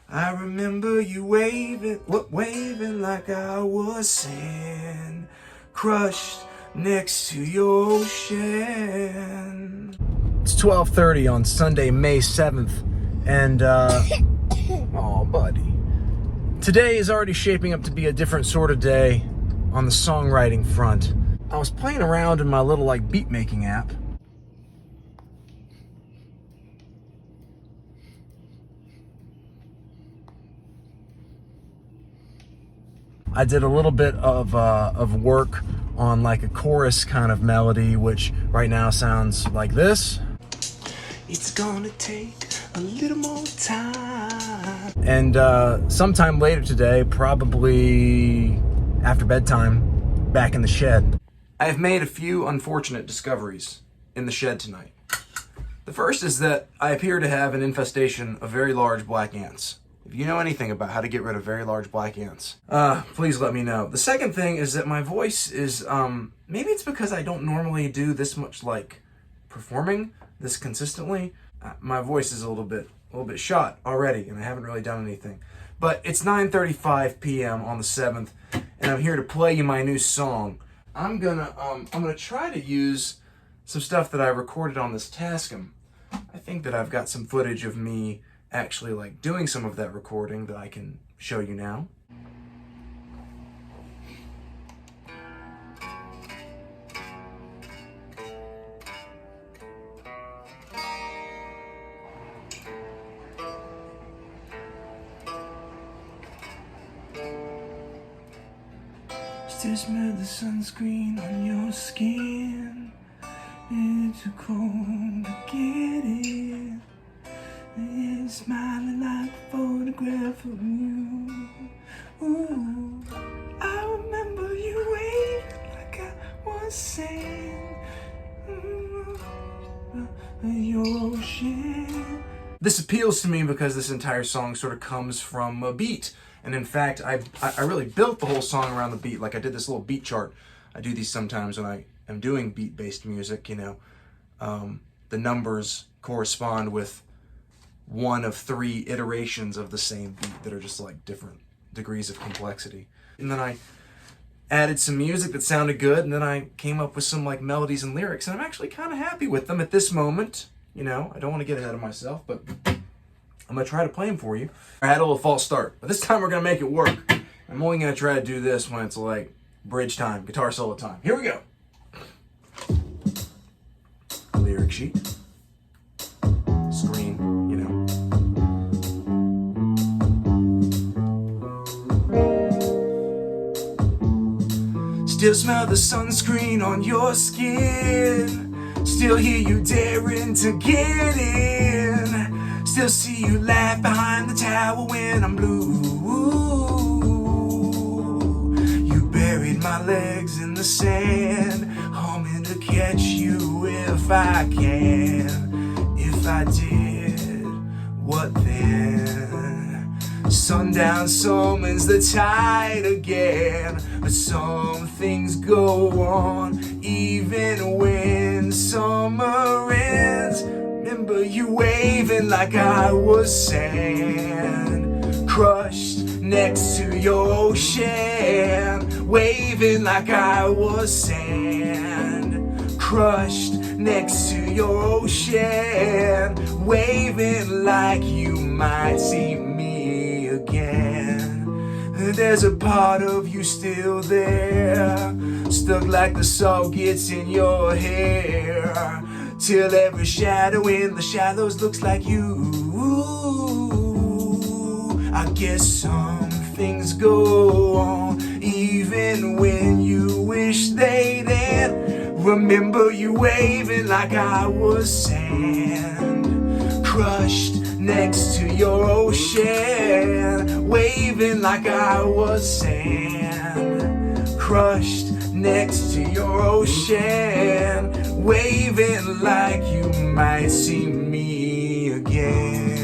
I remember you waving like I was sand, crushed next to your ocean. It's 12:30 on Sunday, May 7th, and oh, buddy. Today is already shaping up to be a different sort of day on the songwriting front. I was playing around in my little beat making app. I did a little bit of work on a chorus kind of melody, which right now sounds like this. It's gonna take a little more time. And sometime later today, probably after bedtime, back in the shed. I have made a few unfortunate discoveries in the shed tonight. The first is that I appear to have an infestation of very large black ants. If you know anything about how to get rid of very large black ants, please let me know. The second thing is that my voice is, maybe it's because I don't normally do this much performing this consistently. My voice is a little bit shot already, and I haven't really done anything. But it's 9:35 p.m. on the 7th, and I'm here to play you my new song. I'm gonna try to use some stuff that I recorded on this Tascam. I think that I've got some footage of me actually doing some of that recording that I can show you now. Still smell the sunscreen on your skin. It's too cold to get in. And smiling like a photograph of you. Ooh, I remember you waving like I was saying. Your ocean. This appeals to me because this entire song sort of comes from a beat. And in fact, I really built the whole song around the beat. I did this little beat chart. I do these sometimes when I am doing beat-based music, the numbers correspond with one of 3 iterations of the same beat that are just different degrees of complexity. And then I added some music that sounded good, and then I came up with some melodies and lyrics, and I'm actually kind of happy with them at this moment. I don't want to get ahead of myself, but I'm going to try to play them for you. I had a little false start, but this time we're going to make it work. I'm only going to try to do this when it's bridge time, guitar solo time. Here we go. Lyric sheet. Screen, Still smell the sunscreen on your skin. Still hear you daring to get in. Still see you laugh behind the tower when I'm blue. You buried my legs in the sand, hoping to catch you if I can. If I did, what then? Sundown summons the tide again, but some things go on even when summer ends. Remember you waving like I was sand, crushed next to your ocean. Waving like I was sand, crushed next to your ocean. Waving like you might see me again. There's a part of you still there, stuck like the salt gets in your hair, till every shadow in the shallows looks like you. I guess some things go on even when you wish they'd end. Remember you waving like I was sand, crushed next to your ocean. Waving like I was sand, crushed next to your ocean. Waving like you might see me again.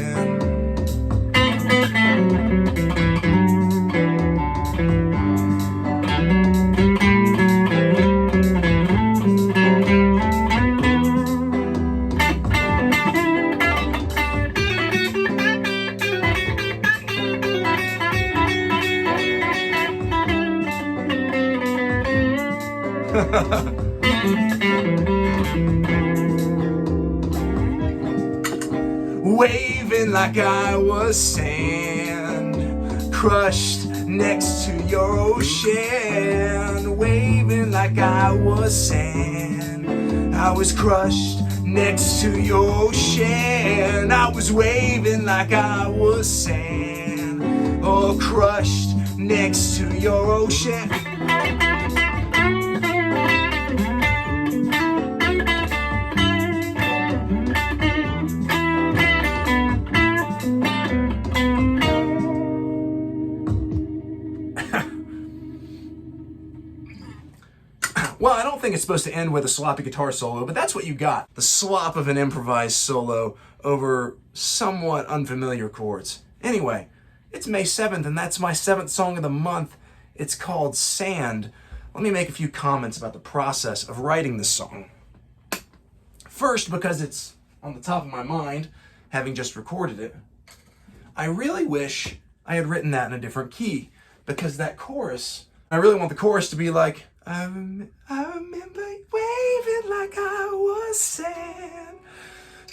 Waving like I was sand, crushed next to your ocean. Waving like I was sand, I was crushed next to your ocean. I was waving like I was sand, oh, crushed next to your ocean. Well, I don't think it's supposed to end with a sloppy guitar solo, but that's what you got. The slop of an improvised solo over somewhat unfamiliar chords. Anyway, it's May 7th, and that's my 7th song of the month. It's called Sand. Let me make a few comments about the process of writing this song. First, because it's on the top of my mind, having just recorded it, I really wish I had written that in a different key, because that chorus, I really want the chorus to be like, I remember waving like I was sand,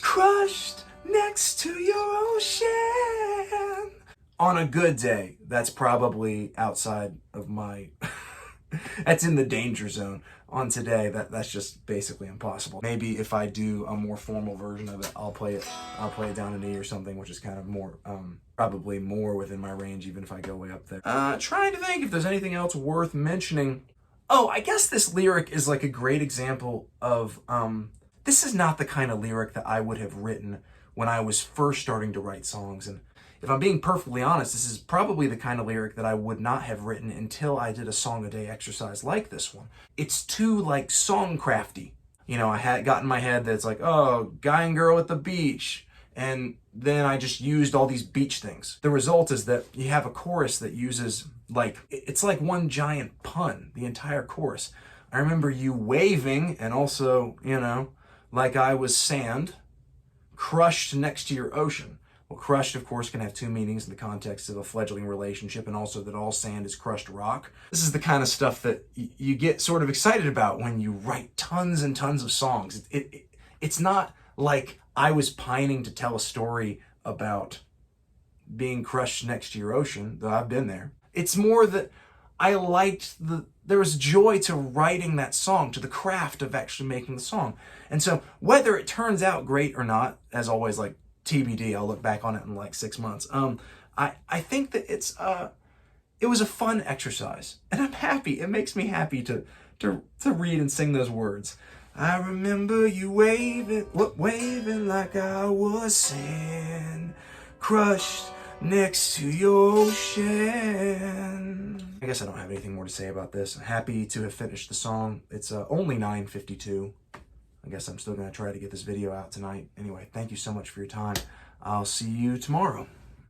crushed next to your ocean. On a good day, that's probably outside of my, that's in the danger zone. On today, that's just basically impossible. Maybe if I do a more formal version of it, I'll play it down in E or something, which is kind of more, probably more within my range, even if I go way up there. Trying to think if there's anything else worth mentioning. Oh, I guess this lyric is like a great example of, this is not the kind of lyric that I would have written when I was first starting to write songs. And if I'm being perfectly honest, this is probably the kind of lyric that I would not have written until I did a song a day exercise like this one. It's too like song crafty. You know, I had got in my head that it's like, oh, guy and girl at the beach. And then I just used all these beach things. The result is that you have a chorus that uses like, it's like one giant pun, the entire chorus. I remember you waving and also, you know, like I was sand, crushed next to your ocean. Well, crushed, of course, can have two meanings in the context of a fledgling relationship, and also that all sand is crushed rock. This is the kind of stuff that you get sort of excited about when you write tons and tons of songs. It's not like I was pining to tell a story about being crushed next to your ocean, though I've been there. It's more that I liked there was joy to writing that song, to the craft of actually making the song. And so whether it turns out great or not, as always, like TBD, I'll look back on it in like 6 months. I think that it was a fun exercise, and I'm happy. It makes me happy to read and sing those words. I remember you waving like I was sand, crushed next to your ocean. I guess I don't have anything more to say about this. I'm happy to have finished the song. It's only 9:52. I guess I'm still going to try to get this video out tonight. Anyway, thank you so much for your time. I'll see you tomorrow.